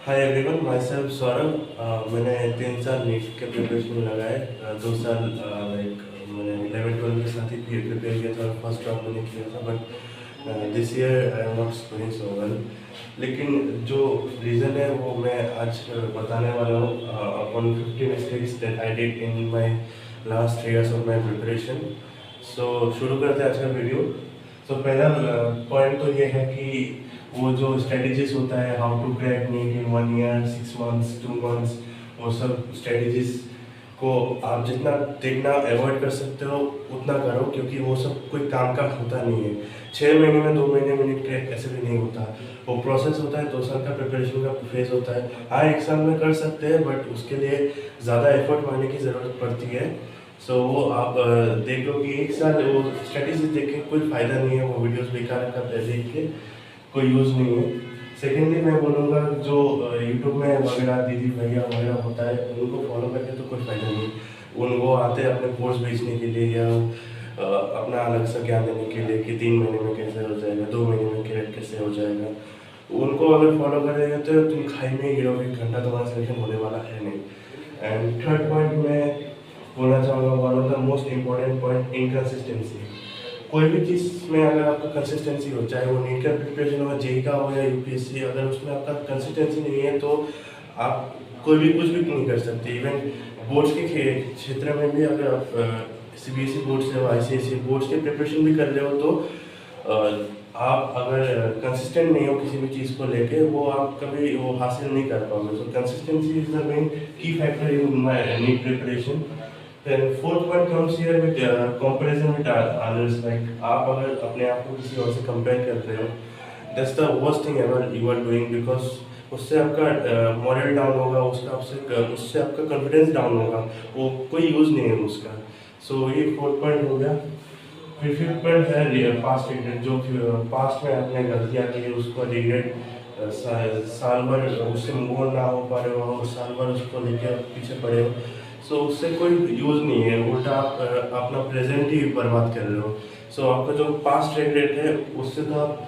Hi everyone, my self Saurabh. मैंने 3 साल NEET के प्रिपरेशन में लगाए। 2 साल लाइक मैंने 11-12 के साथ ही प्रिपेयर किया था और फर्स्ट राउंड मैंने किया था, but this year I am not scoring so well. लेकिन जो रीज़न है वो मैं आज बताने वाला हूँ upon 50 mistakes that I did in my last 3 years of my preparation. So शुरू करते हैं आज का वीडियो। तो पहला पॉइंट तो ये है कि वो जो स्ट्रेटजीज होता है, how to crack NEET in 1 year, 6 months, 2 months, वो सब स्ट्रेटजीज को आप जितना देखना अवॉइड कर सकते हो उतना करो, क्योंकि वो सब कोई काम का होता नहीं है। 6 महीने में 2 महीने में नीट क्रैक ऐसे भी नहीं होता। वो प्रोसेस होता है, 2 साल का प्रिपरेशन का फेज होता है। हाँ, एक साल में कर सकते हैं, बट उसके लिए ज़्यादा एफर्ट मारने की ज़रूरत पड़ती है। सो वो आप देख लो कि एक साल वो स्ट्रेटजी देख के कोई फ़ायदा नहीं है, वो वीडियोस बेकार का देख के कोई यूज़ नहीं है। सेकेंडली मैं बोलूँगा जो यूट्यूब में वगैरह दीदी भैया वगैरह होता है उनको फॉलो करके तो कोई फ़ायदा नहीं। वो आते हैं अपने कोर्स बेचने के लिए या अपना अलग सा ज्ञान देने के लिए कि 3 महीने में कैसे हो जाएगा, 2 महीने में कैसे हो जाएगा। उनको अगर फॉलो करेंगे तो तुम खाई में गिरोगे, एक घंटा तुम्हारा सिलेक्शन होने वाला है नहीं। एंड थर्ड पॉइंट मैं बोलना चाहूँगा, one of the most important point, inconsistency. कोई भी चीज़ में अगर आपका कंसिस्टेंसी हो, चाहे वो नीट का प्रिपरेशन हो, जेई का हो या यूपीएससी, अगर उसमें आपका कंसिस्टेंसी नहीं है तो आप कोई भी कुछ भी नहीं कर सकते। इवन बोर्ड्स के क्षेत्र में भी अगर आप सीबीएसई बोर्ड से आईसीएसई बोर्ड्स के प्रिपरेशन भी कर रहे हो तो आप अगर कंसिस्टेंट नहीं हो किसी भी चीज़ को लेके, वो आप कभी वो हासिल नहीं कर पाओगे। So consistency is the main key factor in my NEET preparation. Then fourth one comes here with comparison with others. Like आप अगर अपने आप को किसी और से कंपेयर कर रहे हो, that's the worst thing ever you are doing, because उससे आपका मॉरल डाउन होगा, उससे आपका कॉन्फिडेंस डाउन होगा, वो कोई यूज़ नहीं है उसका। सो ये फोर्थ पॉइंट हो गया। फिर फिफ्थ पॉइंट है पास्ट रिग्रेट। जो पास्ट में आपने गलतियाँ की उसको रिग्रेट, साल भर उससे मूव ऑन ना हो पा रहे हो और साल भर उसको लेके पीछे पड़े हो। सो उससे कोई यूज़ नहीं है, उल्टा आप अपना प्रेजेंट ही बर्बाद कर रहे हो। सो आपका जो पास्ट रिग्रेट है उससे तो आप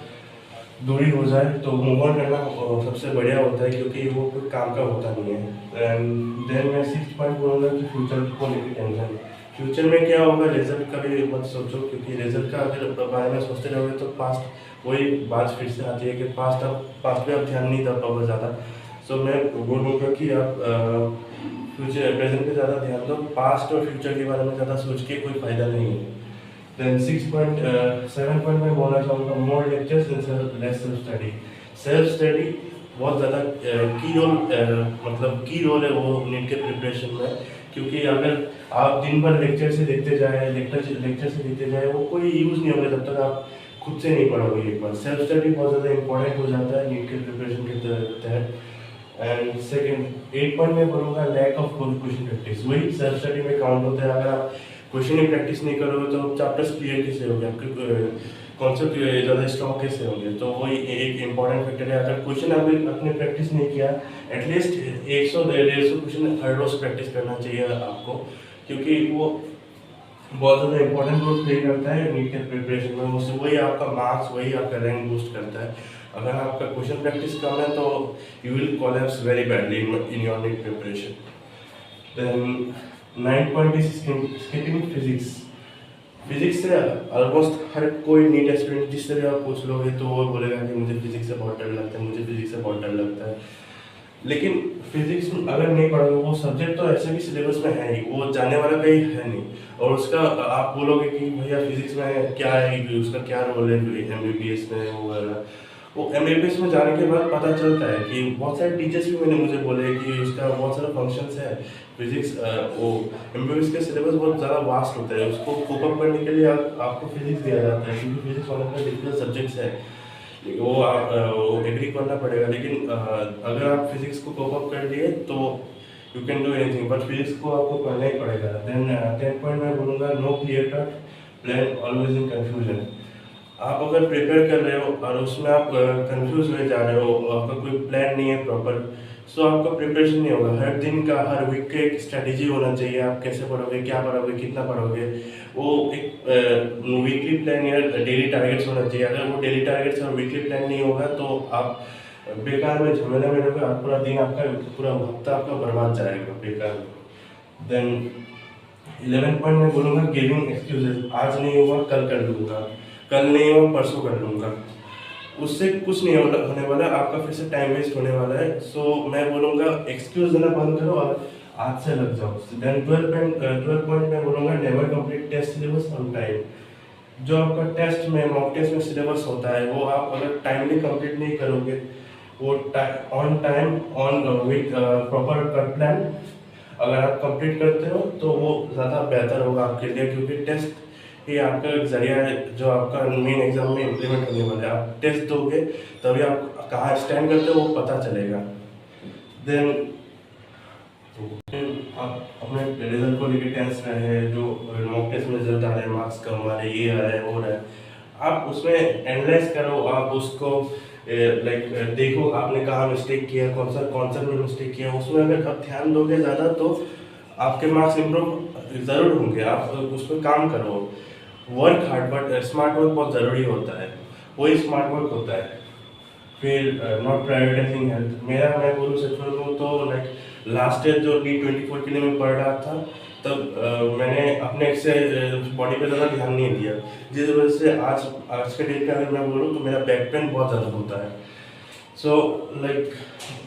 दूरी हो जाए तो मूव ऑन करना सबसे बढ़िया होता है, क्योंकि वो कोई काम का होता नहीं है। एंड देन मैं सिक्स पॉइंट बोलूँगा कि फ्यूचर को लेकर टेंशन। फ्यूचर में क्या होगा रिजल्ट का भी मत सोचो, क्योंकि रिजल्ट का अगर बारे में सोचते रहोगे तो पास्ट वही बात फिर से आती है कि पास्ट पे आप ध्यान नहीं दे पाओगे ज़्यादा। सो मैं बोलूँगा कि आप फ्यूचर प्रेजेंट पे ज़्यादा ध्यान दो, पास्ट और फ्यूचर के बारे में ज़्यादा सोच के कोई फ़ायदा नहीं है। देन 7 पॉइंट में बोलना चाहूँगा, more lectures and less self study. Self study बहुत ज़्यादा की रोल मतलब की रोल है वो नीट के प्रिपरेशन में, क्योंकि अगर आप दिन भर लेक्चर से देखते जाए वो कोई यूज़ नहीं होगा जब तक आप खुद से नहीं पढ़ोगे। एक बार सेल्फ स्टडी बहुत ज़्यादा इंपॉर्टेंट हो जाता है नीट के प्रिपरेशन के तहत। एंड सेकेंड 8 पॉइंट में बोलूँगा, लैक ऑफ क्वेश्चन प्रैक्टिस। वही सेल्फ स्टडी में काउंट होता है। अगर आप क्वेश्चन ही प्रैक्टिस नहीं करोगे तो चैप्टर्स क्लियर कैसे होंगे, आपके कॉन्सेप्ट ज़्यादा स्ट्रॉन्ग कैसे होंगे। तो वही एक इंपॉर्टेंट फैक्टर है। अगर क्वेश्चन आपने प्रैक्टिस नहीं किया, एटलीस्ट 100-150 क्वेश्चन हर रोज प्रैक्टिस करना चाहिए आपको, क्योंकि वो बहुत ज़्यादा इंपॉर्टेंट रोल प्ले करता है नीट के प्रिपरेशन में। उससे वही आपका मार्क्स, वही आपका रैंक बूस्ट करता है। अगर आपका क्वेश्चन प्रैक्टिस कम है तो you will collapse very badly in your NEET preparation. Then 9 point is skipping physics. Physics से ऑलमोस्ट हर कोई नीट एस्पिरेंट जिससे भी आप पूछ लोगे तो वो बोलेगा कि मुझे फिजिक्स से बहुत डर लगता है, मुझे फिजिक्स से बहुत डर लगता है। लेकिन फिजिक्स अगर नहीं पढ़ोगे, वो सब्जेक्ट तो ऐसे भी सिलेबस में है ही, वो जाने वाला कहीं है नहीं। और उसका आप बोलोगे कि भैया फिजिक्स में क्या है, उसका क्या रोल है एमबीबीएस में वो एमबीबीएस में जाने के बाद पता चलता है कि बहुत सारे टीचर्स भी मुझे बोले कि उसका बहुत सारा फंक्शंस है फिजिक्स। वो एमबीबीएस का सिलेबस बहुत ज़्यादा वास्ट होता है, उसको कोप अप करने के लिए आपको फिजिक्स दिया जाता है, क्योंकि physics one of the difficult subjects है। वो वो एग्री करना पड़ेगा। लेकिन अगर आप फिजिक्स को कोप अप कर लिए तो you can do anything, but physics को आपको पढ़ना ही पड़ेगा। देन 10 पॉइंट मैं बोलूँगा, no clear cut plan, always in confusion. आप अगर प्रिपेयर कर रहे हो और उसमें आप कंफ्यूज हुए जा रहे हो, आपका कोई प्लान नहीं है प्रॉपर, सो आपका प्रिपरेशन नहीं होगा। हर दिन का, हर वीक का एक स्ट्रेटेजी होना चाहिए। आप कैसे पढ़ोगे, क्या पढ़ोगे, कितना पढ़ोगे, वो एक वीकली प्लान या डेली टारगेट्स होना चाहिए। अगर वो डेली टारगेट्स और वीकली प्लान नहीं होगा तो आप बेकार में झमेला में रहोगे, आप पूरा दिन आपका, पूरा हफ्ता आपका बर्बाद जाएगा बेकार में। देन 11 पॉइंट मैं बोलूँगा गिविंग एक्सक्यूजेस, आज नहीं हुआ कल कर लूँगा, कल नहीं हुआ परसों कर लूँगा, उससे कुछ नहीं होने वाला, आपका फिर से टाइम वेस्ट होने वाला है। सो मैं बोलूँगा एक्सक्यूज देना बंद करो और आज से लग जाओ। देन 12 पॉइंट मैं बोलूँगा never complete test syllabus on time. जो आपका टेस्ट में, मॉक टेस्ट में सिलेबस होता है, वो आप अगर टाइमली कंप्लीट नहीं करोगे, वो on time on with proper cut plan अगर आप कंप्लीट करते हो तो वो ज़्यादा बेहतर होगा आपके लिए, क्योंकि टेस्ट ये आपका एक जरिया है जो आपका मेन एग्जाम में इम्प्लीमेंट होने वाला है। आप टेस्ट दोगे तभी आप कहाँ स्टैंड करते हो वो पता चलेगा। देन आप अपने रिजल्ट को लेकर टेंस रहे, जो मॉक टेस्ट में रिजल्ट आ रहे हैं, मार्क्स कम आ रहे हैं, ये आ रहा है वो रहा है, आप उसमें एनालाइज करो, आप उसको लाइक देखो आपने कहाँ मिस्टेक किया, कौन सा कॉन्सेप्ट में मिस्टेक किया, उसमें अगर आप ध्यान दोगे ज़्यादा तो आपके मार्क्स इम्प्रूव ज़रूर होंगे। आप उस पर काम करो, work hard, but smart work बहुत ज़रूरी होता है, वही स्मार्ट वर्क होता है। फिर नॉट प्रायोरिटाइजिंग हेल्थ, मेरा मैं बोलूँ सच बोलूँ तो लाइक लास्ट ईयर जो D24 के लिए मैं पढ़ रहा था, तब मैंने अपने से बॉडी पे ज़्यादा ध्यान नहीं दिया, जिस वजह से आज के डेट पे अगर मैं बोलूँ तो मेरा बैक पेन बहुत ज़्यादा होता है। सो लाइक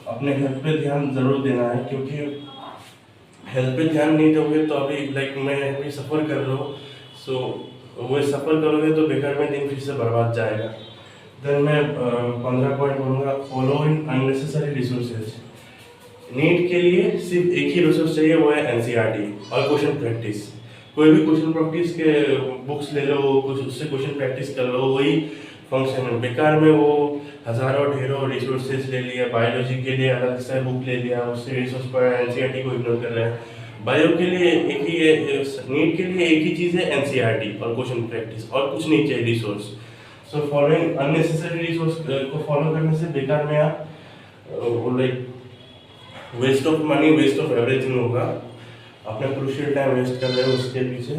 अपने हेल्थ पे ध्यान ज़रूर देना है, क्योंकि हेल्थ पे ध्यान नहीं दोगे तो अभी लाइक मैं अभी सफ़र कर रहा हूँ, सो वो सफ़र करोगे तो बेकार में दिन फिर से बर्बाद जाएगा। देन मैं 15 पॉइंट बोलूँगा फॉलो इन अननेसेसरी रिसोर्सेज। नीट के लिए सिर्फ एक ही रिसोर्स चाहिए, वो है NCERT और क्वेश्चन प्रैक्टिस। कोई भी क्वेश्चन प्रैक्टिस के बुक्स ले लो, कुछ उससे क्वेश्चन प्रैक्टिस कर लो, वही फंक्शन है। बेकार में वो हज़ारों ढेरों रिसोर्सेज ले लिया, बायोलॉजी के लिए अलग से बुक ले लिया, उससे रिसोर्स पर NCERT को इग्नोर कर रहे हैं। बायो के लिए एक ही, नीट के लिए एक ही चीज़ है NCERT और क्वेश्चन प्रैक्टिस, और कुछ नहीं चाहिए resource. So following unnecessary resource को फॉलो करने से बेकार में आप like waste of money, waste of everything होगा, अपना क्रूशियल टाइम वेस्ट कर रहे हो उसके पीछे।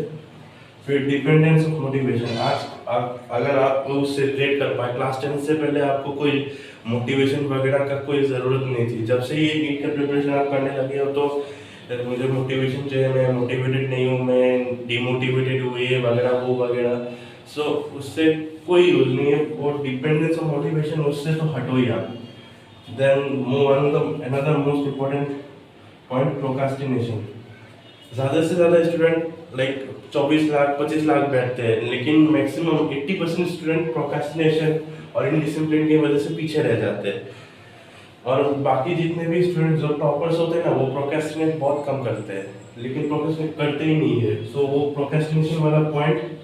फिर डिपेंडेंस ऑफ मोटिवेशन, आज अगर आप उससे रिलेट कर पाए, क्लास 10 से पहले आपको कोई मोटिवेशन वगैरह का कोई ज़रूरत नहीं थी। जब से ये नीट का प्रिपरेशन आप करने लगे हो तो मुझे मोटिवेशन चाहिए, मैं मोटिवेटेड नहीं हूँ, मैं डिमोटिवेटेड हूँ, ये वगैरह वो वगैरह। सो उससे कोई यूज़ नहीं है, वो डिपेंडेंस ऑफ मोटिवेशन उससे तो हटो ही आप। Then move on to another most important point, procrastination। ज़्यादा से ज़्यादा स्टूडेंट लाइक 24 लाख 25 लाख बैठते हैं, लेकिन मैक्सिमम 80% स्टूडेंट प्रोक्रेस्टिनेशन और इनडिसिप्लिन की वजह से पीछे रह जाते हैं। और बाकी जितने भी स्टूडेंट जो टॉपर्स होते हैं ना, वो प्रोक्रेस्टिनेट बहुत कम करते हैं, लेकिन प्रोक्रेस्टिनेट करते ही नहीं है। सो वो प्रोक्रेस्टिनेशन वाला पॉइंट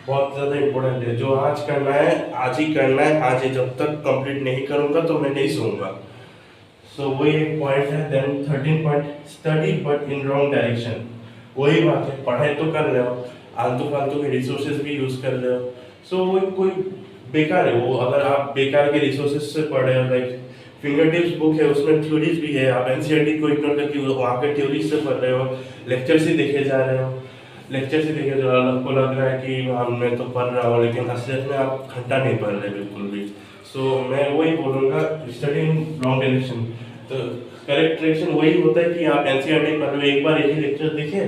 बहुत ज़्यादा इम्पोर्टेंट है। जो आज करना है आज ही करना है, आज ही, जब तक कंप्लीट नहीं करूँगा तो मैं नहीं सोऊंगा। सो वही एक पॉइंट है। Then 13 point, study but in wrong direction. वही बात है, पढ़ाई तो कर रहे हो, आलतू फालतू के रिसोर्सेज भी यूज़ कर रहे हो, सो वो कोई बेकार है। वो अगर आप बेकार के रिसोर्सेज से पढ़ रहे हो, लाइक फिंगर टिप्स बुक है, उसमें थ्योरीज भी है, आप NCERT को इग्नोर करके वहाँ के थ्योरीज से पढ़ रहे हो, लेक्चर से देखे जा रहे हो, लेक्चर से देखे जो आपको लग रहा है कि मैं तो पढ़ रहा हूँ, लेकिन असलियत में आप घंटा नहीं पढ़ रहे बिल्कुल भी। सो मैं वही बोलूँगा, स्टडी इन रॉन्ग डायरेक्शन। तो करेक्ट डायरेक्शन वही होता है कि आप NCERT पढ़ लो, एक बार एक ही लेक्चर देखें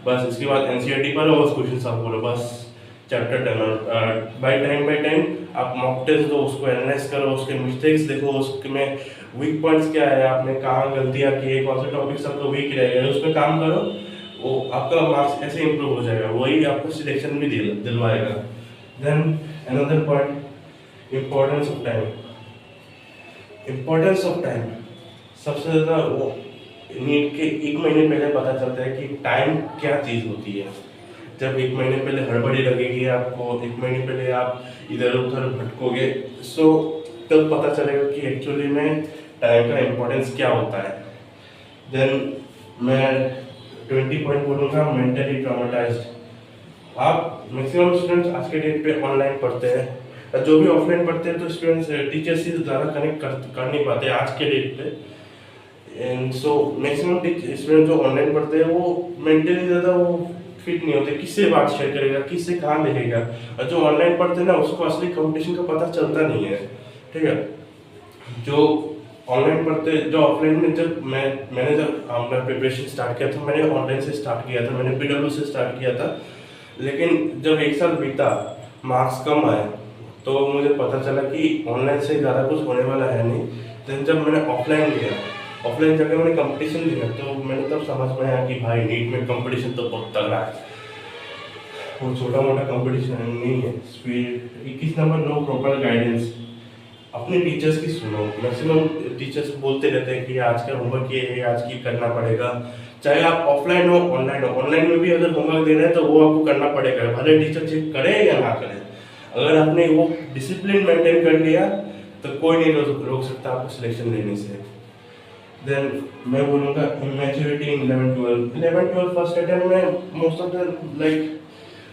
बस, इसके बाद NCERT पढ़ो और क्वेश्चन सॉल्व करो, बस चैप्टर डन। और बाय टाइम आप मॉक टेस्ट दो, उसको एनालाइज करो, उसके मिस्टेक्स देखो, उसमें वीक पॉइंट्स क्या है, आपने कहाँ गलतियाँ की है, कौन से टॉपिक सबको वीक रहेगा, उस पर काम करो, वो आपका मार्क्स ऐसे इंप्रूव हो जाएगा, वही आपको सिलेक्शन भी दिलवाएगा। Then another point, importance of time. Importance of time सबसे ज़्यादा वो नीट के 1 महीने पहले पता चलता है कि टाइम क्या चीज़ होती है। जब 1 महीने पहले हड़बड़ी लगेगी आपको, 1 महीने पहले आप इधर उधर भटकोगे, सो तब पता चलेगा कि एक्चुअली में टाइम का इम्पोर्टेंस क्या होता है। देन मैं 20 पॉइंट बोलूँगा, मेंटली ट्रॉमेटाइज्ड। आप मैक्सिमम स्टूडेंट्स आज के डेट पे ऑनलाइन पढ़ते हैं, जो भी ऑफलाइन पढ़ते हैं तो स्टूडेंट्स टीचर से ज़्यादा कनेक्ट कर नहीं पाते आज के डेट पे। एंड सो मैक्सिमम स्टूडेंट जो ऑनलाइन पढ़ते हैं वो मेंटली ज़्यादा वो फिट नहीं होते, किससे बात शेयर करेगा, किससे कहाँ देखेगा। और जो ऑनलाइन पढ़ते हैं ना, उसको असली कंपटीशन का पता चलता नहीं है, ठीक है। जो ऑनलाइन पढ़ते, जो ऑफलाइन में मैंने जब अपना प्रिपरेशन स्टार्ट किया था, मैंने ऑनलाइन से स्टार्ट किया था, मैंने PW से स्टार्ट किया था। लेकिन जब 1 साल बीता, मार्क्स कम आए, तो मुझे पता चला कि ऑनलाइन से ज़्यादा कुछ होने वाला है नहीं। देन जब मैंने ऑफलाइन लिया, ऑफलाइन जाकर मैंने कंपटीशन लिया, तो मैंने तब समझ में आया कि भाई नीट में कंपटीशन तो बहुत तगड़ा है। वो छोटा मोटा कंपटीशन नहीं है। फिर 21 नंबर, नो प्रॉपर गाइडेंस। अपने टीचर्स की सुनो। मैक्सिमम टीचर्स बोलते रहते हैं कि आज का होमवर्क ये है, आज की करना पड़ेगा। चाहे आप ऑफलाइन हो ऑनलाइन हो, ऑनलाइन में भी अगर होमवर्क दे रहे हैं तो वो आपको करना पड़ेगा, भले टीचर चेक करे या ना करे। अगर आपने वो डिसिप्लिन मेंटेन कर लिया तो कोई नहीं रोक सकता आपको सिलेक्शन लेने से। देन मैं बोलूँगा इमेच्योरिटी इन 11-12 फर्स्ट अटेम्प्ट में मोस्ट ऑफ द लाइक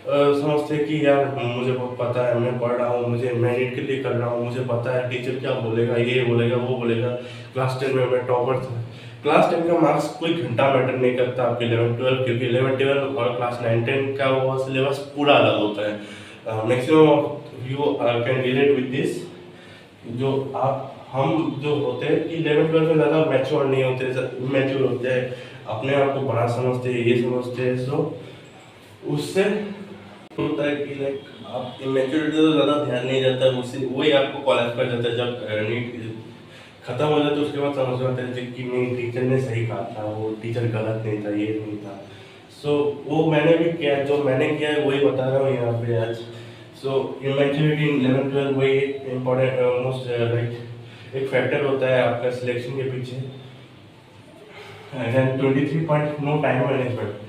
समझते हैं कि यार मुझे बहुत पता है, मैं पढ़ रहा हूँ, मैं नीट के लिए कर रहा हूँ, मुझे पता है टीचर क्या बोलेगा, ये बोलेगा वो बोलेगा। क्लास 10 में मैं टॉपर था। क्लास 10 का मार्क्स कोई घंटा मैटर नहीं करता आपके 11-12, क्योंकि 11-12 और क्लास 9-10 का वो सिलेबस पूरा अलग होता है। Maximum of you can relate with this. जो हम जो होते हैं कि 11-12 में ज़्यादा मैच्योर नहीं होते, मैच्योर होते हैं, अपने आप को बड़ा समझते हैं, ये समझते हैं। सो उससे होता है कि लाइक आप इमेच्योरिटी तो ज़्यादा ध्यान नहीं जाता है, उससे वही आपको क्वालिफाई कर जाता है। जब नीट खत्म हो जाता है उसके बाद समझ में आता है कि नहीं, टीचर ने सही कहा था, वो टीचर गलत नहीं था, ये नहीं था। सो वो मैंने भी किया, जो मैंने किया है वही बता रहा हूँ यहाँ पे आज। सो इमेच्योरिटी इन 11-12 वही इम्पोर्टेंट मोस्ट लाइक एक फैक्टर होता है आपका सिलेक्शन के पीछे। And 23 point, no time management.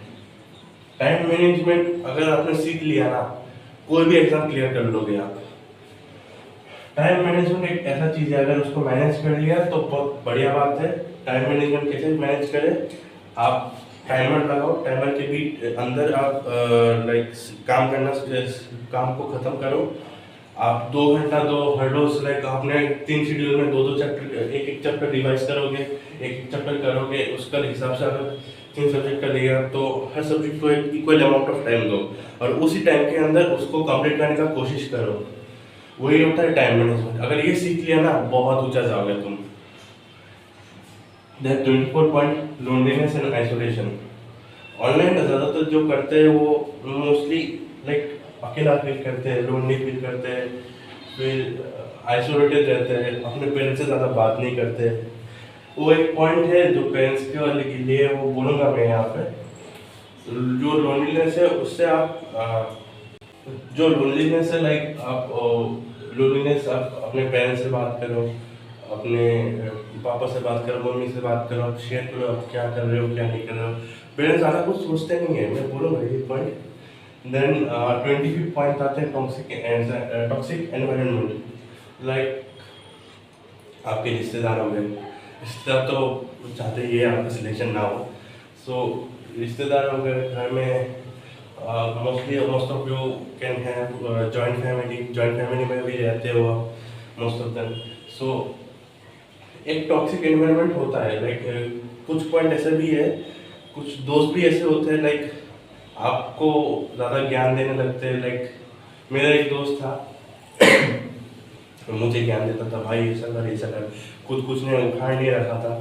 Time management अगर आपने सीख लिया ना, कोई भी एग्जाम क्लियर कर लोगे आप। टाइम मैनेजमेंट एक ऐसा चीज़ है, अगर उसको मैनेज कर लिया तो बहुत बढ़िया बात है। टाइम मैनेजमेंट कैसे मैनेज करें? आप टाइमर लगाओ, टाइमर के भी अंदर आप लाइक काम को ख़त्म करो। आप 2 घंटा दो, हर रोज लाइक आपने 3 शेड्यूल में 2-2 चैप्टर, एक चैप्टर रिवाइज करोगे, एक चैप्टर करोगे, उसका हिसाब से अगर 3 सब्जेक्ट का लिया तो हर सब्जेक्ट को एक इक्वल अमाउंट ऑफ टाइम दो और उसी टाइम के अंदर उसको कंप्लीट करने का कोशिश करो। वही होता है टाइम मैनेजमेंट। अगर ये सीख लिया ना, बहुत ऊंचा जाओगे तुम। Then 24 point, loneliness and isolation. Online ज़्यादातर जो करते हैं वो मोस्टली लाइक अकेला फील करते हैं, लोनली फील करते हैं, फिर आइसोलेटेड रहते हैं, अपने पेरेंट्स से ज़्यादा बात नहीं करते। वो एक पॉइंट है जो पेरेंट्स के लिए वो बोलूँगा मैं यहाँ पे। जो लोनलीनेस है उससे आप जो लोनलीनेस है लाइक आप लोनलीनेस आप अपने पेरेंट्स से बात करो, अपने पापा से बात करो, मम्मी से बात करो, आप शेयर करो आप क्या कर रहे हो क्या नहीं कर रहे हो। पेरेंट्स ज़्यादा कुछ सोचते नहीं है, मैं बोलूँगा ये पॉइंट। देन 25 पॉइंट आते हैं टॉक्सिक एनवायरनमेंट। लाइक आपके रिश्तेदार हो गए, रिश्तेदार तो चाहते ही है आपका सिलेक्शन ना हो। सो रिश्तेदार हो गए घर में, most of you can have joint family में भी रहते हो मोस्ट ऑफ देम। सो एक टॉक्सिक एनवायरनमेंट होता है। लाइक कुछ पॉइंट ऐसे भी है, कुछ दोस्त भी ऐसे होते हैं लाइक आपको ज़्यादा ज्ञान देने लगते हैं। लाइक मेरा एक दोस्त था मुझे ज्ञान देता था, भाई ऐसा कर, खुद कुछ ने उखाड़ नहीं रखा था,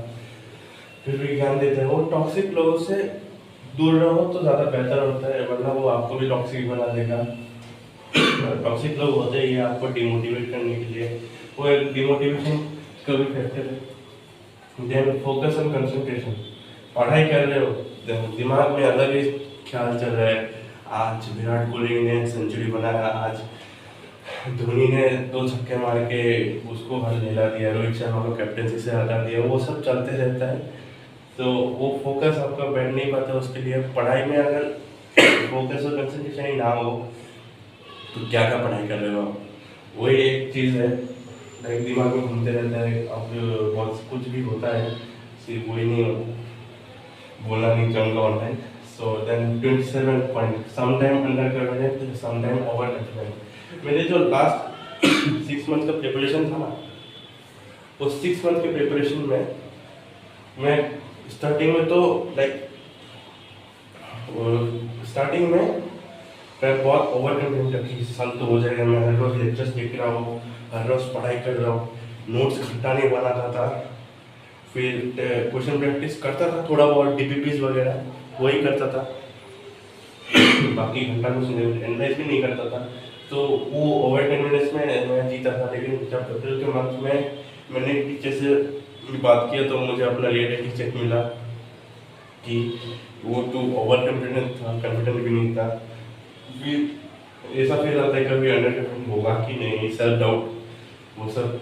फिर भी ज्ञान देते हैं। वो टॉक्सिक लोगों से दूर रहो तो ज़्यादा बेहतर होता है, वरना वो आपको भी टॉक्सिक बना देगा। टॉक्सिक लोग होते हैं आपको डिमोटिवेट करने के लिए, वो एक डिमोटिवेशन का भी फैक्टर है। Then focus and concentration. पढ़ाई कर रहे हो, दिमाग में अलग ही ख्याल चल रहा है, आज विराट कोहली ने सेंचुरी बनाया, आज धोनी ने 2 छक्के मार के उसको हिला दिया, रोहित शर्मा को कैप्टनसी से हटा दिया, वो सब चलते रहता है। तो वो फोकस आपका बैठ नहीं पाता उसके लिए। पढ़ाई में अगर फोकस और कंसंट्रेशन ही ना हो तो क्या पढ़ाई कर रहे हो आप? वही एक चीज़ है, लाइक दिमाग में घूमते रहता है, अब बहुत कुछ भी होता है, सिर्फ वही नहीं बोलना नहीं चाहूँगा online. So then 27 point, sometime under confident, sometime over confident. मेरे जो लास्ट 6 मंथ का प्रिपरेशन था ना, उस 6 मंथ के प्रिपरेशन में मैं स्टार्टिंग में तो लाइक मैं बहुत ओवर कॉन्फिडेंट था कि सल तो हो जाएगा, मैं हर रोज़ लेक्चर्स देख रहा हूँ, हर रोज़ पढ़ाई कर रहा हूँ। नोट्स घंटा नहीं बनाता था, फिर क्वेश्चन प्रैक्टिस करता था थोड़ा बहुत, डीपीपीज वगैरह वही करता था, बाकी घंटा कुछ एनालाइज भी नहीं करता था। तो वो ओवर कॉन्फिडेंस में मैं जीता था। लेकिन जब अप्रैल के मंथ में मैंने टीचर से बात किया तो मुझे अपना रियलिटी चेक मिला कि वो तो ओवर कॉन्फिडेंट था, कॉन्फिडेंट भी नहीं था। फिर ऐसा फील आता है कभी अंडर कॉन्फिडेंट होगा कि नहीं, सेल्फ डाउट वो सब,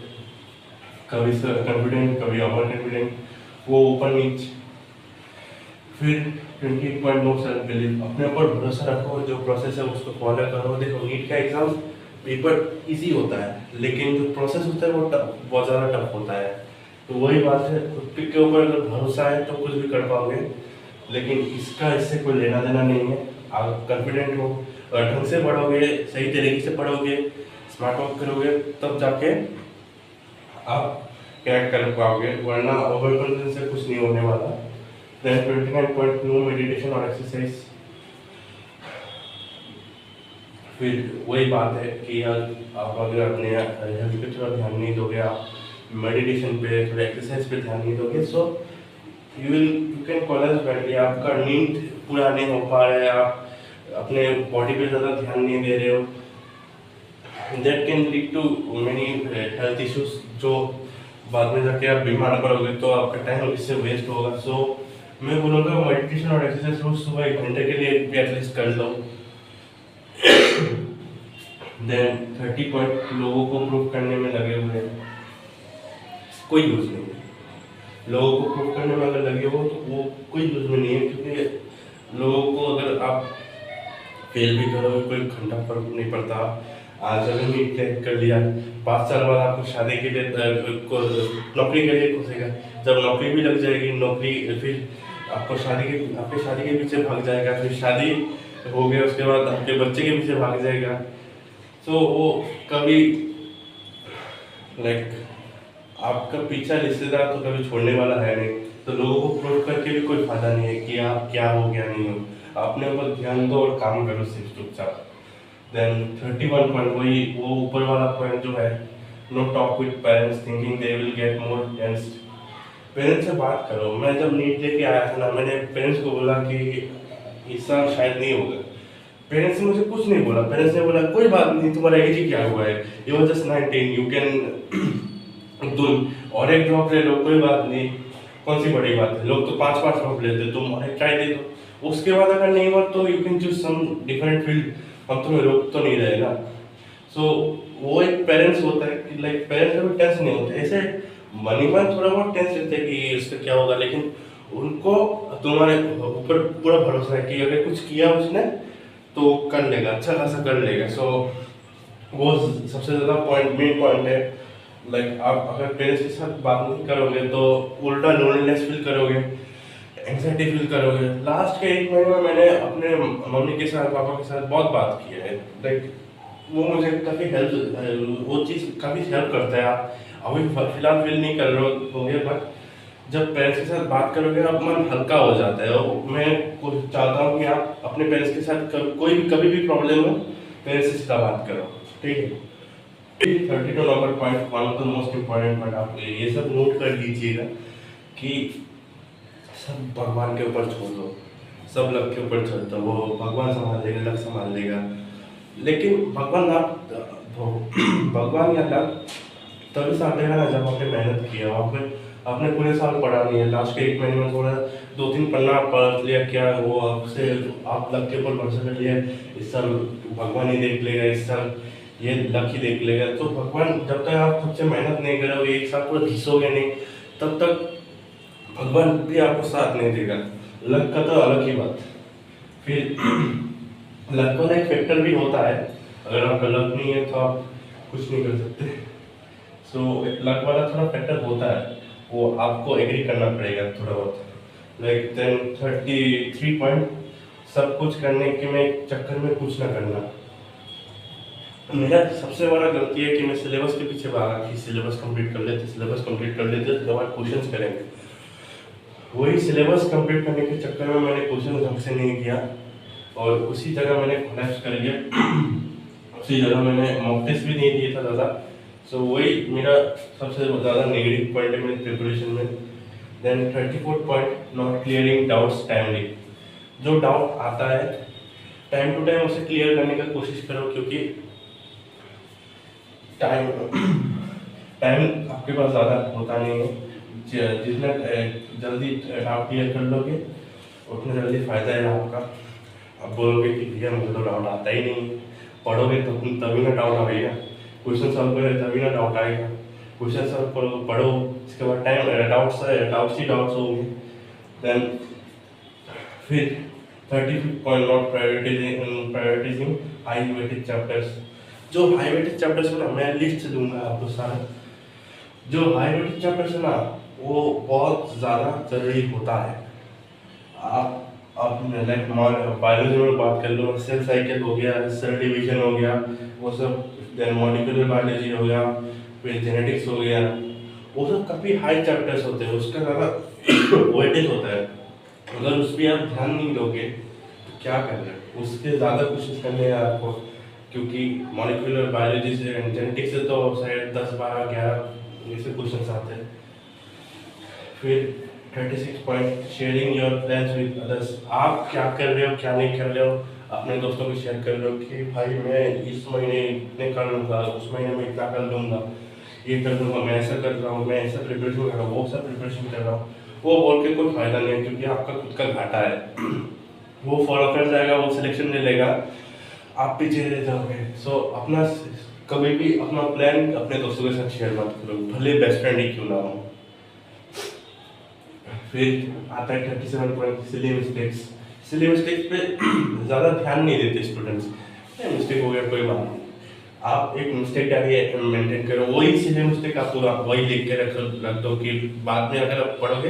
कभी कॉन्फिडेंट कभी ओवर कॉन्फिडेंट, वो ऊपर नीचे। फिर 20.9 सेल्फ बिलीव, अपने ऊपर भरोसा रखो, जो प्रोसेस है उसको फॉलो करो। देखो नीट का एग्जाम पेपर इजी होता है, लेकिन जो प्रोसेस होता है वो बहुत ज़्यादा टफ होता है। तो वही बात है, खुद के ऊपर अगर भरोसा है तो कुछ भी कर पाओगे, लेकिन इससे कोई लेना देना नहीं है। आप कॉन्फिडेंट हो और ढंग से पढ़ोगे, सही तरीके से पढ़ोगे, स्मार्ट वर्क करोगे, तब जाके आप क्रैक कर पाओगे, वरना ओवर कॉन्फिडेंस से कुछ नहीं होने वाला। Then 29.9 मेडिटेशन और एक्सरसाइज। फिर वही बात है कि आप अगर अपने हेल्थ पे थोड़ा ध्यान नहीं दोगे, आप मेडिटेशन पे थोड़ा एक्सरसाइज पे ध्यान नहीं दोगे, so you can collapse badly. आपका नींद पूरा नहीं हो पा रहा है, आप अपने बॉडी पे ज़्यादा ध्यान नहीं दे रहे हो, that can lead to many health issues, जो बाद में जाके आप बीमार पड़ोगे तो आपका टाइम इससे वेस्ट होगा। सो मैं बोलूँगा मेडिटेशन और एक्सरसाइज रोज सुबह 1 घंटे के लिए भी एटलीस्ट कर लो। देन 30 पॉइंट लोगों को प्रूव करने में लगे हुए हैं, कोई यूज़ नहीं है। लोगों को प्रूव करने में अगर लगे हो तो वो कोई यूज़ में नहीं है, क्योंकि लोगों को अगर आप फेल भी करोगे कोई घंटा फर्क नहीं पड़ता। आज अगर नीट क्रैक कर लिया, 5 साल बाद आपको शादी के लिए नौकरी के लिए खोजेगा, जब नौकरी भी लग जाएगी, नौकरी फिर आपकी शादी के पीछे भाग जाएगा, फिर शादी हो गया उसके बाद आपके बच्चे के पीछे भाग जाएगा। तो वो कभी आपका पीछा रिश्तेदार तो कभी छोड़ने वाला है नहीं। तो लोगों को प्रूव करके भी कोई फायदा नहीं है कि आप क्या हो क्या नहीं हो। अपने ऊपर ध्यान दो और काम करो सिर्फ चुपचाप। देन 31 पॉइंट, वही वो ऊपर वाला पॉइंट जो है, no talk with parents thinking they will get more tensed. Parents से बात करो। मैं जब नीट लेके आया था ना, मैंने पेरेंट्स को बोला कि इस साल शायद नहीं होगा। पेरेंट्स ने मुझे कुछ नहीं बोला। पेरेंट्स ने बोला कोई बात नहीं, तुम्हारा एज ही क्या हुआ है, you are just 19, you can दो और एक ड्रॉप ले लो, कोई बात नहीं, कौन सी बड़ी बात है। लोग तो 5-5 ड्रॉप लेते, तुम और एक ट्राई दे दो, उसके बाद अगर नहीं हुआ तो you can choose some different field, हम तुम्हें रोक तो नहीं रहे ना। सो वो एक पेरेंट्स होता है कि पेरेंट्स का भी टेंस नहीं होता। ऐसे मनी में थोड़ा बहुत टेंस रहता है कि इसका क्या होगा, लेकिन उनको तुम्हारे ऊपर पूरा भरोसा है कि अगर कुछ किया उसने तो कर लेगा, अच्छा खासा कर लेगा। सो वो सबसे ज़्यादा मेन पॉइंट है। आप अगर पेरेंट्स के साथ बात नहीं करोगे तो उल्टा लोनलीनेस फील करोगे, एंग्जाइटी फील करोगे। लास्ट के 1 महीने में मैंने अपने मम्मी के साथ, पापा के साथ बहुत बात की है। वो मुझे काफ़ी वो चीज़ काफ़ी हेल्प करता है। आप अभी फिलहाल फील नहीं कर रहे होंगे, बट जब पेरेंट्स के साथ बात करोगे आप मन हल्का हो जाता है। और मैं चाहता हूँ कि आप अपने पेरेंट्स के साथ कभी भी प्रॉब्लम हो, पेरेंट्स से सीधा बात करो, ठीक है। 32 number point, one of the most important point, आप ये सब नोट कर लीजिएगा कि सब भगवान के ऊपर छोड़ दो, सब लक के ऊपर छोड़ दो, वो भगवान संभाल लेगा, लक संभाल लेगा। लेकिन भगवान या लक तभी साथ देगा ना जब आपने मेहनत किया, आपने पूरे साल पढ़ा नहीं है, लास्ट के 1 महीने में थोड़ा 2-3 पन्ना पढ़ लिया, क्या वो आपसे आप लक के ऊपर भरोसा कर लिया, इस साल भगवान ही देख लेगा, इस साल ये लक ही देख लेगा। तो भगवान जब तक आप खुद से मेहनत नहीं करोगे, एक साल पूरा घिसोगे नहीं, तब तक भगवान भी आपको साथ नहीं देगा। लक का तो अलग ही बात। फिर लक वाला एक फैक्टर भी होता है, अगर आपका लक नहीं है तो आप कुछ नहीं कर सकते। सो लक वाला थोड़ा फैक्टर होता है, वो आपको एग्री करना पड़ेगा थोड़ा बहुत। 33 पॉइंट, सब कुछ करने के में चक्कर में कुछ ना करना। मेरा सबसे बड़ा गलती है कि मैं सिलेबस के पीछे भागा कि सिलेबस कंप्लीट कर लेते, उसके बाद क्वेश्चंस करेंगे। वही सिलेबस कंप्लीट करने के चक्कर में मैंने क्वेश्चन ढंग से नहीं किया और उसी जगह मैंने कोलैप्स कर लिया। उसी जगह मैंने मॉक टेस्ट भी नहीं दिया था ज़्यादा। सो वही मेरा सबसे ज़्यादा नेगेटिव पॉइंट है मेरी प्रिपरेशन में। Then 34th point, not clearing doubts timely. जो डाउट आता है टाइम टू टाइम उसे क्लियर करने का कोशिश करो, क्योंकि टाइम टाइम आपके पास ज़्यादा होता नहीं है। जितना जल्दी डाउट क्लियर कर लोगे उतना जल्दी फ़ायदा है आपका। अब बोलोगे कि भैया मुझे तो डाउट आता ही नहीं है, पढ़ोगे तो तभी ना डाउट आएगा, क्वेश्चन सॉल्व करोगे तभी ना डाउट आएगा। क्वेश्चन सॉल्व करो, पढ़ो, इसके बाद टाइम डाउट्स ही डाउट्स होंगे। देन फिर 35th point, not prioritising high weighted chapters. जो हाई वेटेड चैप्टर्स है ना, मैं लिस्ट दूंगा आपको सारा। जो हाई वेटेड चैप्टर्स है ना वो बहुत ज़्यादा जरूरी होता है। आप लाइक बायोलॉजी में बात कर लो, सेल साइकिल हो गया, सेल डिवीजन हो गया, वो सब, देन मॉलिक्यूलर बायोलॉजी हो गया, फिर जेनेटिक्स हो गया, वो सब काफ़ी हाई चैप्टर्स होते हैं, उसका ज़्यादा वेटेज होता है। अगर उस पर आप ध्यान नहीं दोगे तो क्या कर रहे हो, उसके ज़्यादा कोशिश करने हैं आपको, क्योंकि मॉलिक्यूलर बायोलॉजी से, जेनेटिक्स से तो शायद 10, 12, 11 ऐसे क्वेश्चन आते हैं। फिर 36 point, sharing your plans with others. आप क्या कर रहे हो, क्या नहीं कर रहे हो, अपने दोस्तों को शेयर कर रहे हो कि भाई मैं इस महीने इतने कर लूँगा, उस महीने में इतना कर लूँगा, ये कर लूँगा, मैं ऐसा कर रहा हूँ, मैं ऐसा प्रिपरेशन कर रहा हूँ, वो सब प्रिपरेशन कर रहा हूँ। वो बोल के कोई फ़ायदा नहीं है, क्योंकि आपका खुद का घाटा है। वो फॉलो कर जाएगा, वो सिलेक्शन ले लेगा, आप पीछे रह जाओगे। सो अपना कभी भी अपना प्लान अपने दोस्तों के साथ शेयर मत करो, भले बेस्ट फ्रेंड ही क्यों ना हो। फिर आता है 37 point, silly mistakes. Silly mistakes पे ज़्यादा ध्यान नहीं देते स्टूडेंट्स, मिस्टेक हो गया कोई बात नहीं, आप एक मिस्टेक डायरी मेंटेन करो, वही सिली मिस्टेक आप पूरा वही लिख के रख दो कि बाद में अगर आप पढ़ोगे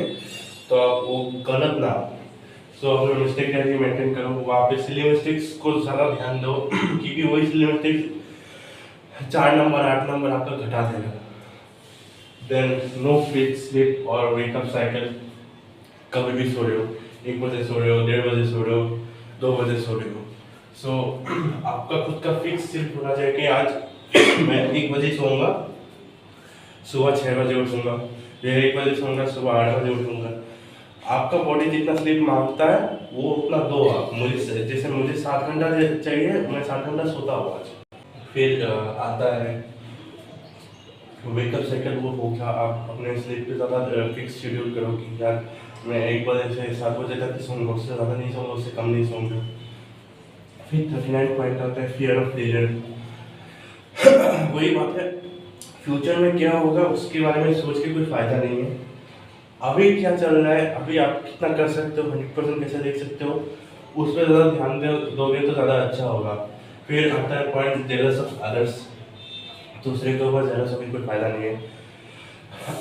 तो आप वो गलत ना हो। सो अपना मिस्टेक डायरी मेंटेन करो, वहाँ पे सिली मिस्टेक्स को ज़्यादा ध्यान दो, क्योंकि वही सिली मिस्टेक्स 4 नंबर 8 नंबर आपका घटा देगा। देन नो स्लीप और वेकअप साइकिल। कभी भी सो रहे हो, 1 बजे सो रहे हो, 1:30 बजे सो रहे हो, 2 बजे सो रहे हो। सो आपका खुद का फिक्स सिर्फ होना चाहिए कि आज मैं 1 बजे सोऊंगा, सुबह 6 बजे उठूंगा, फिर 1 बजे सोऊंगा, सुबह 8 बजे उठूंगा। आपका बॉडी जितना स्लीप मांगता है वो उतना दो आप। मुझे जैसे मुझे 7 घंटा चाहिए, मैं 7 घंटा सोता हूँ आज। फिर आता है वेकअप साइकिल, वो हो गया, आप अपने स्लीप पे ज़्यादा फिक्स शेड्यूल करो कि यार मैं 1 बजे से 7 बजे तक ही सोऊंगा, उससे ज़्यादा नहीं सोऊंगा, उससे कम नहीं सोऊंगा। फिर 39 पॉइंट आता है, फियर ऑफ फेलियर। वही बात है, फ्यूचर में क्या होगा उसके बारे में सोच के कोई फ़ायदा नहीं है। अभी क्या चल रहा है, अभी आप कितना कर सकते हो, 100% कैसे देख सकते हो, उस पर ज़्यादा ध्यान दोगे तो ज़्यादा अच्छा होगा। फिर आता है पॉइंट, जेलस ऑफ अदर्स। दूसरे के ऊपर जेलस होकर कोई फ़ायदा नहीं है।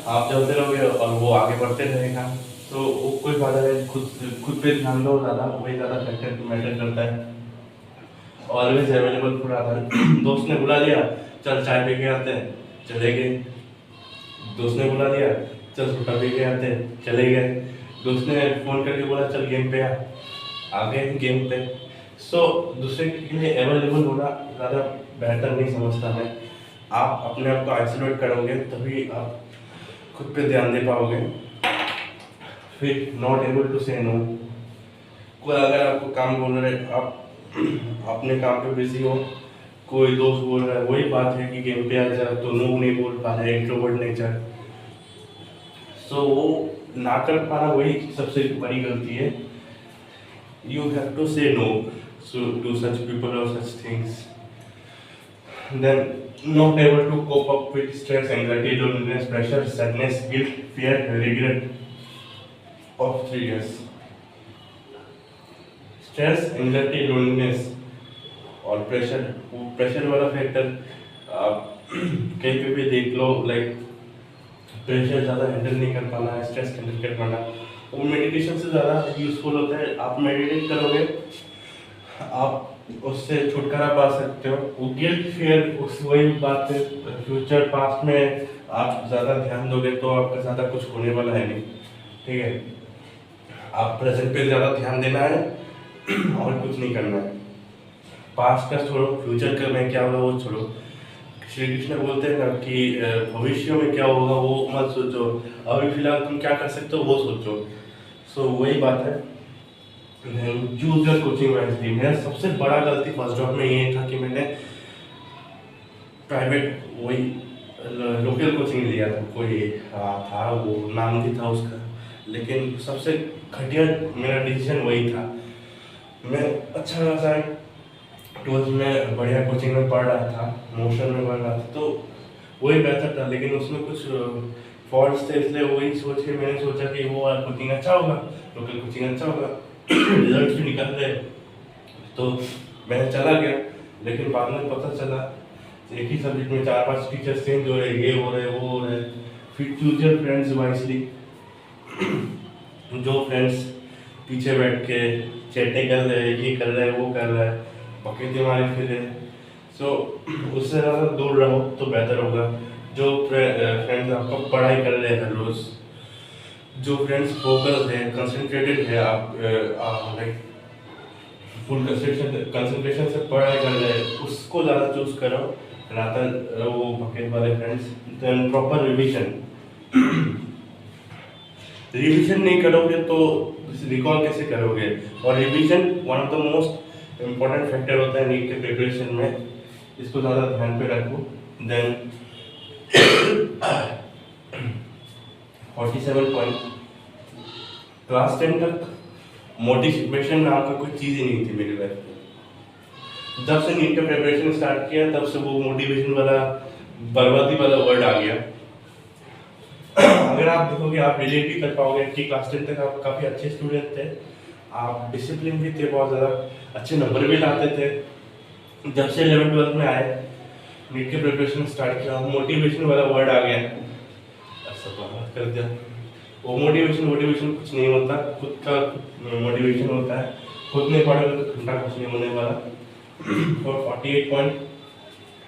आप चलते रहोगे और वो आगे बढ़ते रहेगा, तो वो कोई फायदा नहीं। खुद पे ध्यान दो ज़्यादा, वही ज़्यादा फैक्टर मैटर करता है। Always available for other. दोस्त ने बुला लिया, चल चाय पी के आते हैं, चले गए। दोस्त ने बुला लिया, चल छोटा पी के आते हैं, चले गए। दोस्त ने फ़ोन करके बोला चल गेम पे आ गए गेम पे। सो दूसरे के लिए अवेलेबल होना ज़्यादा बेहतर नहीं समझता मैं। आप अपने आप को आइसोलेट करोगे तभी आप खुद पे ध्यान दे पाओगे। फिर not able to say no. कोई अगर आपको काम बोल रहे, आप अपने काम पे बिजी हो, कोई दोस्त बोल रहा है, वही बात है कि गेम पे आ जा, तो नो नहीं बोल पा रहे, इंट्रोवर्ट नेचर। सो वो ना कर पाना वही सबसे बड़ी गलती है। You have to say no to such people और such things. Then not able to cope up with stress, anxiety, loneliness, pressure, sadness, guilt, fear, regret of 3 years. Stress, anxiety, loneliness और प्रेशर वाला factor कहीं पे भी देख लो, like pressure ज़्यादा handle नहीं कर पाना, स्ट्रेस हैंडल कर पाना, वो मेडिटेशन से ज़्यादा यूजफुल होता है। आप मेडिटेट करोगे, आप उससे छुटकारा पा सकते हो। वो गिल्ट, फियर, उस वही बात है, फ्यूचर पास्ट में आप ज़्यादा ध्यान दोगे तो आपका ज़्यादा कुछ होने वाला है नहीं, ठीक है। आप प्रेजेंट पे ज़्यादा ध्यान देना है और कुछ नहीं करना है। पास्ट का छोड़ो, फ्यूचर का में क्या होगा वो छोड़ो, श्री कृष्ण बोलते हैं ना कि भविष्य में क्या होगा वो मत सोचो, अभी फिलहाल तुम क्या कर सकते हो वो सोचो। सो वही बात है। Choose your coaching wisely. मेरा सबसे बड़ा गलती फर्स्ट जॉब में ये था कि मैंने प्राइवेट वही लोकल कोचिंग लिया था, कोई था वो नाम भी था उसका, लेकिन सबसे घटिया मेरा डिसीजन वही था। मैं अच्छा खासा 12th में बढ़िया कोचिंग में पढ़ रहा था, मोशन में पढ़ रहा था, तो वही बेहतर था, लेकिन उसमें कुछ फॉल्ट्स थे, इसलिए वही सोच के मैंने सोचा कि वो वाला कोचिंग अच्छा होगा, लोकल कोचिंग अच्छा होगा, रिजल्ट भी निकल रहे, तो मैंने चला गया। लेकिन बाद में पता चला एक ही सब्जेक्ट में 4-5 टीचर्स चेंज हो रहे, ये हो रहे वो हो रहे। फिर चूज योर फ्रेंड्स वाइजली। जो फ्रेंड्स पीछे बैठ के चैटिंग कर रहे हैं, ये कर रहे हैं, वो कर रहे हैं, पकेते मारे फिर रहे, सो उससे ज़्यादा दूर रहो तो बेहतर होगा। जो फ्रेंड्स आपका पढ़ाई कर रहे हैं हर रोज़, जो फ्रेंड्स फोकस है, कंसंट्रेटेड है, आप लाइक फुल कंसंट्रेशन से पढ़ाई कर रहे हैं, उसको ज़्यादा चूज करो रातर वो बकेट वाले friends. Then proper revision. Revision नहीं करोगे तो रिकॉल कैसे करोगे? और revision one of the most important factor होता है नीट के प्रिपरेशन में, इसको ज़्यादा ध्यान पे रखो। Then 47 point. क्लास 10 तक मोटिवेशन नाम का कोई चीज़ ही नहीं थी मेरी लाइफ में। जब से नीट का प्रिपरेशन स्टार्ट किया तब से वो मोटिवेशन वाला बर्बादी वाला वर्ड आ गया। अगर आप देखोगे आप रिलेट भी कर पाओगे कि क्लास 10 तक आप काफ़ी अच्छे स्टूडेंट थे, आप डिसिप्लिन भी थे, बहुत ज़्यादा अच्छे नंबर भी लाते थे। जब से 11th-12th में आए, नीट के प्रिपरेशन स्टार्ट किया, मोटिवेशन वाला वर्ड आ गया, सब बात कर दिया। वो मोटिवेशन कुछ नहीं होता, खुद का मोटिवेशन होता है, खुद नहीं पढ़ोगे तो घंटा कुछ नहीं होने वाला। और 48 पॉइंट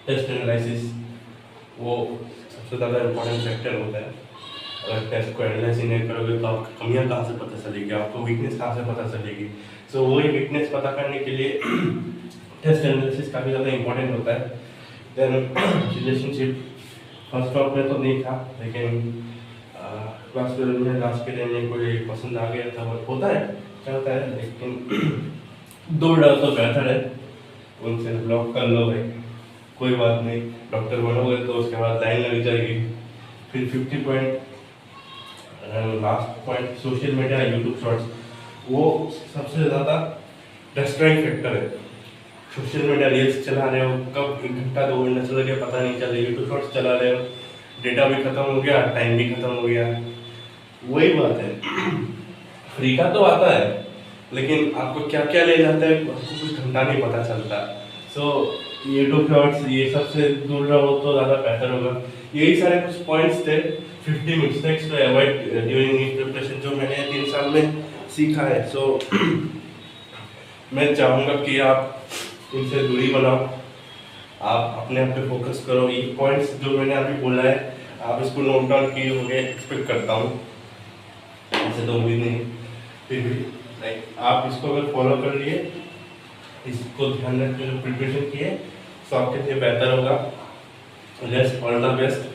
टेस्ट एनालिसिस, वो सबसे ज़्यादा इम्पोर्टेंट फैक्टर होता है। अगर टेस्ट को एनालाइज नहीं करोगे तो आपकी कमियाँ कहाँ से पता चलेगी, आपको वीकनेस कहाँ से पता चलेगी। सो वही वीकनेस पता करने के लिए टेस्ट एनालिसिस काफ़ी ज़्यादा इम्पोर्टेंट होता है। देन रिलेशनशिप फर्स्ट टॉप में तो नहीं था, लेकिन क्लास 12 में लास्ट के दिन में कोई पसंद आ गया था, वो होता है, चलता है, लेकिन दूर रहो तो बेहतर है। उनसे ब्लॉक कर लो भाई, कोई बात नहीं, डॉक्टर बनोगे तो उसके बाद लाइन लग जाएगी। फिर 50 point last point, social media, YouTube shorts, वो सबसे ज़्यादा डिस्ट्रैक्ट फैक्टर है। सोशल मीडिया रील्स चला रहे हो, कब 1 घंटा 2 घंटा चला गया पता नहीं चला। यूट्यूब शॉर्ट्स चला रहे हो, डेटा भी खत्म हो गया, टाइम भी खत्म हो गया। वही बात है, फ्री का तो आता है, लेकिन आपको क्या क्या ले जाता है आपको कुछ घंटा नहीं पता चलता। सो यूट्यूब शॉर्ट्स ये सबसे दूर रहो तो ज़्यादा बेहतर होगा। यही सारे कुछ पॉइंट्स थे, 50 mistakes to avoid during NEET preparation, जो मैंने 3 साल में सीखा है। सो मैं चाहूँगा कि आप इनसे दूरी बनाओ, आप अपने आप पे फोकस करो। ये पॉइंट्स जो मैंने अभी बोला है आप इसको नोट डाउन किए होंगे, एक्सपेक्ट करता हूँ, ऐसे तो उम्मीद नहीं, फिर भी लाइक आप इसको अगर फॉलो कर लिए, इसको ध्यान रख के प्रिपरेशन किए तो आपके लिए बेहतर होगा। Let's all the best.